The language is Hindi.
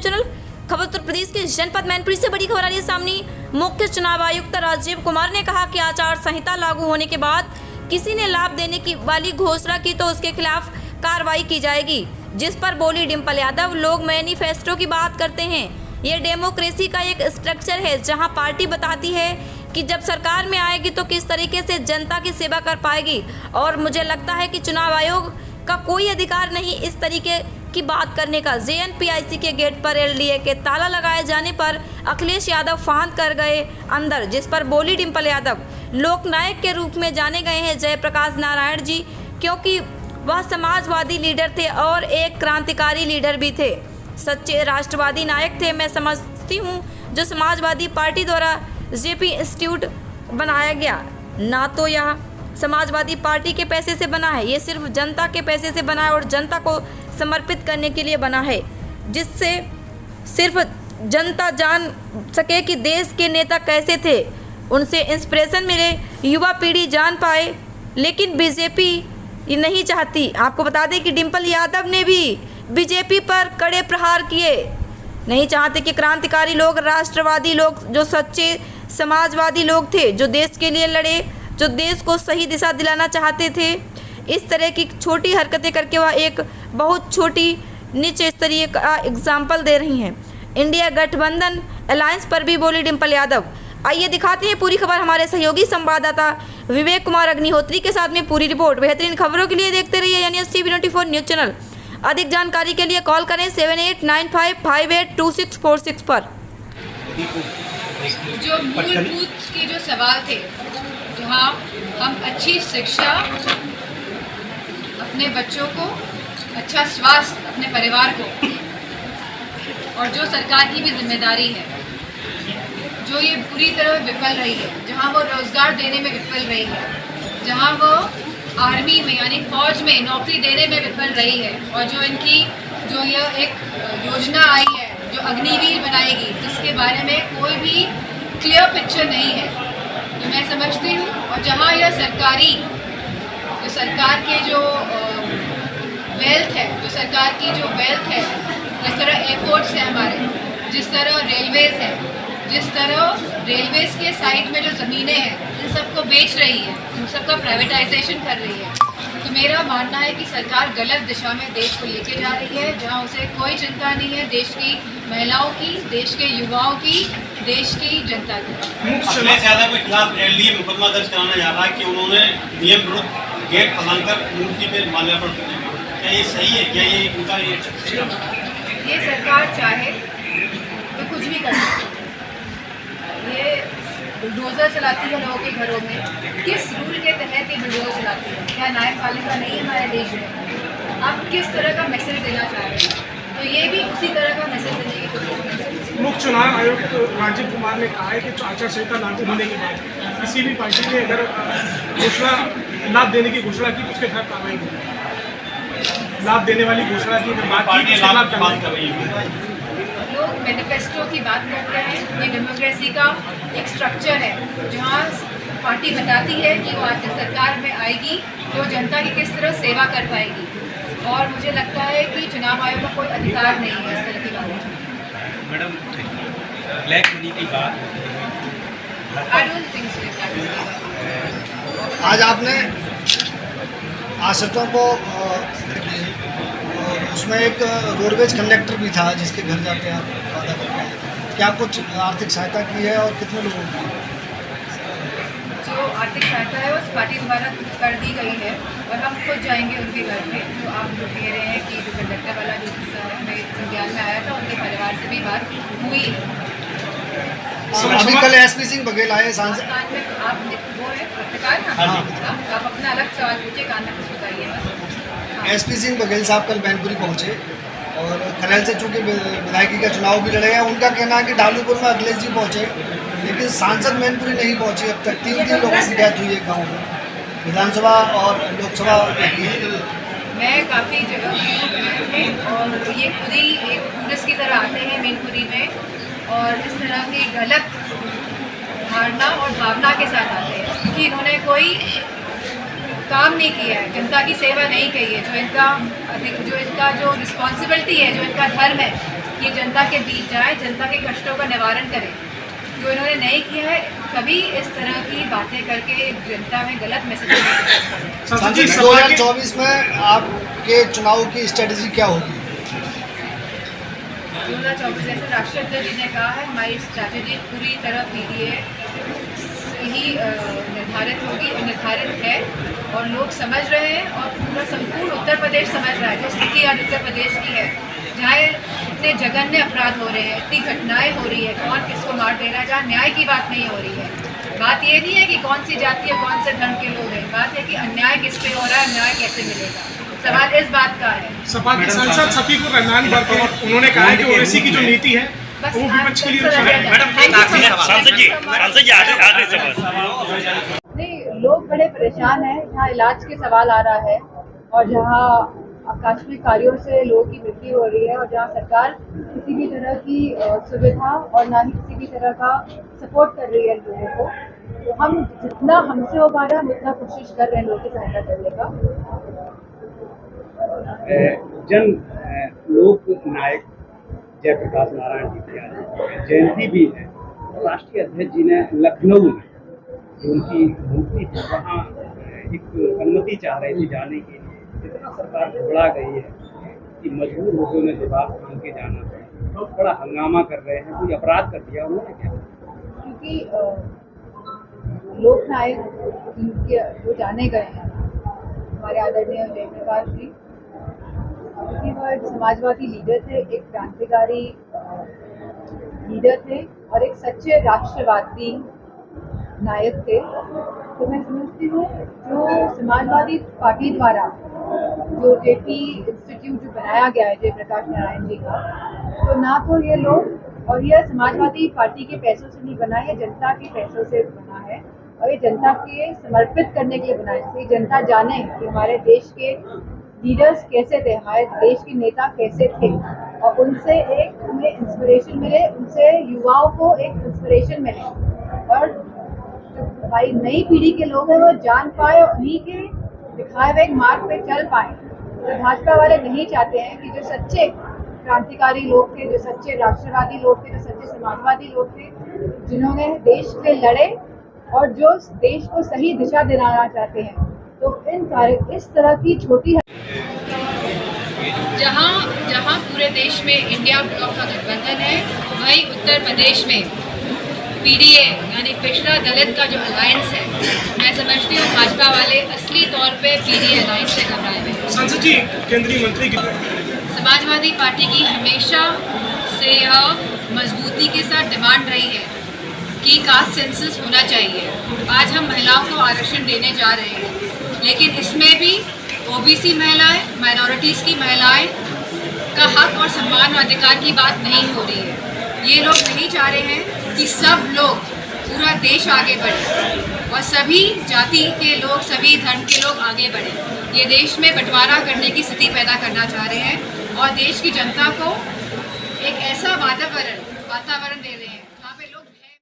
चैनल। खबर उत्तर प्रदेश के जनपद मैनपुरी से बड़ी खबर आ रही है सामने। मुख्य चुनाव आयुक्त राजीव कुमार ने कहा कि आचार संहिता लागू होने के बाद किसी ने लाभ देने की वाली घोषणा की तो उसके खिलाफ कार्रवाई की जाएगी, जिस पर बोली डिम्पल यादव। लोग मैनिफेस्टो की बात करते हैं, ये डेमोक्रेसी का एक स्ट्रक्चर है जहां पार्टी बताती है कि जब सरकार में आएगी तो किस तरीके से जनता की सेवा कर पाएगी, और मुझे लगता है कि चुनाव आयोग का कोई अधिकार नहीं इस तरीके की बात करने का। JNPIC के गेट पर LDA के ताला लगाए जाने पर अखिलेश यादव फांद कर गए अंदर, जिस पर बोली डिम्पल यादव। लोकनायक के रूप में जाने गए हैं जयप्रकाश नारायण जी, क्योंकि वह समाजवादी लीडर थे और एक क्रांतिकारी लीडर भी थे, सच्चे राष्ट्रवादी नायक थे। मैं समझती हूँ जो समाजवादी पार्टी द्वारा JP इंस्टीट्यूट बनाया गया ना तो यह समाजवादी पार्टी के पैसे से बना है, ये सिर्फ जनता के पैसे से बना है और जनता को समर्पित करने के लिए बना है, जिससे सिर्फ जनता जान सके कि देश के नेता कैसे थे, उनसे इंस्पिरेशन मिले, युवा पीढ़ी जान पाए। लेकिन बीजेपी ये नहीं चाहती। आपको बता दें कि डिम्पल यादव ने भी बीजेपी पर कड़े प्रहार किए। नहीं चाहते कि क्रांतिकारी लोग, राष्ट्रवादी लोग, जो सच्चे समाजवादी लोग थे, जो देश के लिए लड़े, जो देश को सही दिशा दिलाना चाहते थे, इस तरह की छोटी हरकतें करके वह एक बहुत छोटी नीच स्तरीय का एग्जाम्पल दे रही हैं। इंडिया गठबंधन अलायंस पर भी बोली डिम्पल यादव। आइए दिखाते हैं पूरी खबर हमारे सहयोगी संवाददाता विवेक कुमार अग्निहोत्री के साथ में पूरी रिपोर्ट। बेहतरीन खबरों के लिए देखते रहिए यानी TV24 न्यूज़ चैनल। अधिक जानकारी के लिए कॉल करें 7895582646 पर। जो मूलभूत के जो सवाल थे, जहाँ हम अच्छी शिक्षा अपने बच्चों को, अच्छा स्वास्थ्य अपने परिवार को, और जो सरकार की भी जिम्मेदारी है, जो ये पूरी तरह विफल रही है, जहाँ वो रोज़गार देने में विफल रही है, जहाँ वो आर्मी में यानी फौज में नौकरी देने में विफल रही है, और जो इनकी जो यह एक योजना आई है जो अग्निवीर बनाएगी, जिसके बारे में कोई भी क्लियर पिक्चर नहीं है, तो मैं समझती हूँ। और जहाँ यह जो सरकार के जो वेल्थ है, जो सरकार की जो वेल्थ है, जिस तरह एयरपोर्ट्स हैं हमारे, जिस तरह रेलवेज़ है, जिस तरह रेलवेज़ के साइड में जो ज़मीनें हैं, इन सबको बेच रही है, इन सबका प्राइवेटाइजेशन कर रही है। तो मेरा मानना है कि सरकार गलत दिशा में देश को लेके जा रही है, जहां उसे कोई चिंता नहीं है देश की महिलाओं की, देश के युवाओं की, देश की जनता की। अखिलेश यादव के खिलाफ LDA मुकदमा दर्ज कराना जा रहा है कि उन्होंने नियम विरुद्ध गेट फैलाकर मूर्ति पे माल्यार्पण किया। क्या ये सही है? क्या ये उनका ये सरकार चाहे तो कुछ भी कर सकती है। ये बुलडोजर चलाती है लोगों के घरों में, किस रूल के तहत ये बुलडोजर चलाती है? क्या न्यायपालिका नहीं है हमारे देश में? आप किस तरह का मैसेज देना चाह रहे हैं? तो ये भी उसी तरह का मैसेज देने की कोशिश कर रहे हैं। मुख्य चुनाव आयुक्त राजीव कुमार ने कहा है कि आचार संहिता लागू होने के बाद किसी भी पार्टी ने अगर घोषणा लाभ देने की घोषणा की तो उसके खिलाफ कार्रवाई होगी। लाभ देने वाली घोषणा की बात कर रही है। लोग मैनिफेस्टो की बात करते हैं, ये डेमोक्रेसी का एक स्ट्रक्चर है, जहाँ पार्टी बताती है कि वो आज सरकार में आएगी तो जनता की किस तरह सेवा कर पाएगी, और मुझे लगता है कि चुनाव आयोग का कोई अधिकार नहीं है इस तरह की बात। मैडम, ब्लैक मनी की बात, आई डोंट थिंक सो। आज आपने आश्रितों को उसमें एक रोडवेज कंडक्टर भी था जिसके घर जाके आप वादा करते हैं, क्या कुछ आर्थिक सहायता की है और कितने लोगों की? जो आर्थिक सहायता है उस पार्टी द्वारा कर दी गई है, और हम खुद जाएंगे उनके घर पे। जो आप जो कह रहे हैं कि जो कंडक्टर वाला जो किस्सा है, मेरे संज्ञान में आया था, उनके परिवार से भी बात हुई है। अभी कल SP सिंह बघेल आए सांसद। आप वो है पत्रकार ना, आप अपना अलग सवाल पूछिए, कान में कुछ बताइए। SP सिंह बघेल साहब कल मैनपुरी पहुँचे और खलेल से चूँकि विधायकी का चुनाव भी लड़े हैं, उनका कहना है कि ढालूपुर में अखिलेश जी पहुँचे लेकिन सांसद मैनपुरी नहीं पहुँचे। अब तक 3 लोगों की डेथ हुई है गाँव में, विधानसभा और लोकसभा। मैं काफ़ी जगह में, और ये खुद ही एक टूरिस्ट की तरह आते हैं मैनपुरी में, और इस तरह की गलत धारणा और भावना के साथ आते हैं, क्योंकि इन्होंने कोई काम नहीं किया है, जनता की सेवा नहीं की है। जो इनका जो रिस्पॉन्सिबिलिटी है, जो इनका धर्म है, ये जनता के बीच जाए, जनता के कष्टों का निवारण करे। जो इन्होंने नहीं किया है, कभी इस तरह की बातें करके जनता में गलत मैसेज नहीं करें। सांसद जी, 2024 में आपके चुनाव की स्ट्रेटजी क्या होगी? 2024 जैसे राष्ट्रपति जी ने कहा है, हमारी स्ट्रैटेजी पूरी तरह पीडीए ही निर्धारित है और लोग समझ रहे हैं और पूरा संपूर्ण उत्तर प्रदेश समझ रहा है। जो स्थिति आज उत्तर प्रदेश की है, जहाँ इतने जघन्य अपराध हो रहे हैं, इतनी घटनाएं हो रही है, कौन किसको मार दे रहा है, जहाँ न्याय की बात नहीं हो रही है। बात ये नहीं है कि कौन सी जाति है, कौन से धर्म के लोग हैं, बात है कि अन्याय किस पे हो रहा है, न्याय कैसे मिलेगा। सवाल इस बात का है। सपा के सांसद शफीकुर रहमान बरकत उन्होंने कहा है कि ओवैसी की जो नीति है वो विपक्ष के लिए नुकसान है। नहीं, लोग बड़े परेशान हैं। जहाँ इलाज के सवाल आ रहा है और जहाँ आकस्मिक कार्यों से लोगों की मृत्यु हो रही है और जहाँ सरकार किसी भी तरह की सुविधा और ना ही किसी भी तरह का सपोर्ट कर रही है लोगों को, तो हम जितना हमसे हो पा रहा है हम उतना कोशिश कर रहे हैं लोगों की सहायता करने का। लोक नायक जयप्रकाश नारायण जी की आज जयंती भी है। राष्ट्रीय अध्यक्ष जी ने लखनऊ में जो उनकी मूर्ति है वहाँ एक अनुमति चाह रहे थे जाने के लिए। इतना सरकार घबरा गई है कि मजबूर होकर उन्हें जवाब मांग के जाना पड़ा। बहुत बड़ा हंगामा कर रहे हैं। कोई अपराध कर दिया उन्होंने क्या? क्योंकि लोक नायक जिनके जो जाने गए हैं, हमारे आदरणीय जयप्रकाश जी, वह एक समाजवादी लीडर थे, एक क्रांतिकारी लीडर थे और एक सच्चे राष्ट्रवादी नायक थे। तो मैं समझती हूँ जो समाजवादी पार्टी द्वारा जो जेपी इंस्टीट्यूट जो बनाया गया है जयप्रकाश नारायण जी का, तो ना तो ये लोग और यह समाजवादी पार्टी के पैसों से नहीं बना है, जनता के पैसों से बना है और ये जनता के समर्पित करने के लिए बना है। जैसे जनता जाने कि हमारे देश के लीडर्स कैसे थे, हमारे देश के नेता कैसे थे और उनसे एक हमें इंस्पिरेशन मिले, उनसे युवाओं को एक इंस्पिरेशन मिले और जो हमारी नई पीढ़ी के लोग हैं वो जान पाए और उन्हीं के दिखाए हुए मार्ग पे चल पाए। तो भाजपा वाले नहीं चाहते हैं कि जो सच्चे क्रांतिकारी लोग थे, जो सच्चे राष्ट्रवादी लोग थे, जो सच्चे समाजवादी लोग थे, जिन्होंने देश के लिए लड़े और जो देश को सही दिशा दिलाना चाहते हैं, तो इस तरह की छोटी जहाँ पूरे देश में इंडिया ब्लॉक का गठबंधन है, वहीं उत्तर प्रदेश में पीडीए यानी पिछड़ा दलित का जो अलायंस है, मैं समझती हूँ भाजपा वाले असली तौर पे पीडीए अलायंस से घबराए हुए हैं। सांसद जी, केंद्रीय मंत्री की समाजवादी पार्टी की हमेशा से यह मजबूती के साथ डिमांड रही है कि कास्ट सेंसस होना चाहिए। आज हम महिलाओं को आरक्षण देने जा रहे हैं, लेकिन इसमें भी ओबीसी महिलाएं, माइनॉरिटीज़ की महिलाएं का हक और सम्मान और अधिकार की बात नहीं हो रही है। ये लोग नहीं चाह रहे हैं कि सब लोग, पूरा देश आगे बढ़े और सभी जाति के लोग, सभी धर्म के लोग आगे बढ़े। ये देश में बंटवारा करने की स्थिति पैदा करना चाह रहे हैं और देश की जनता को एक ऐसा वातावरण दे रहे हैं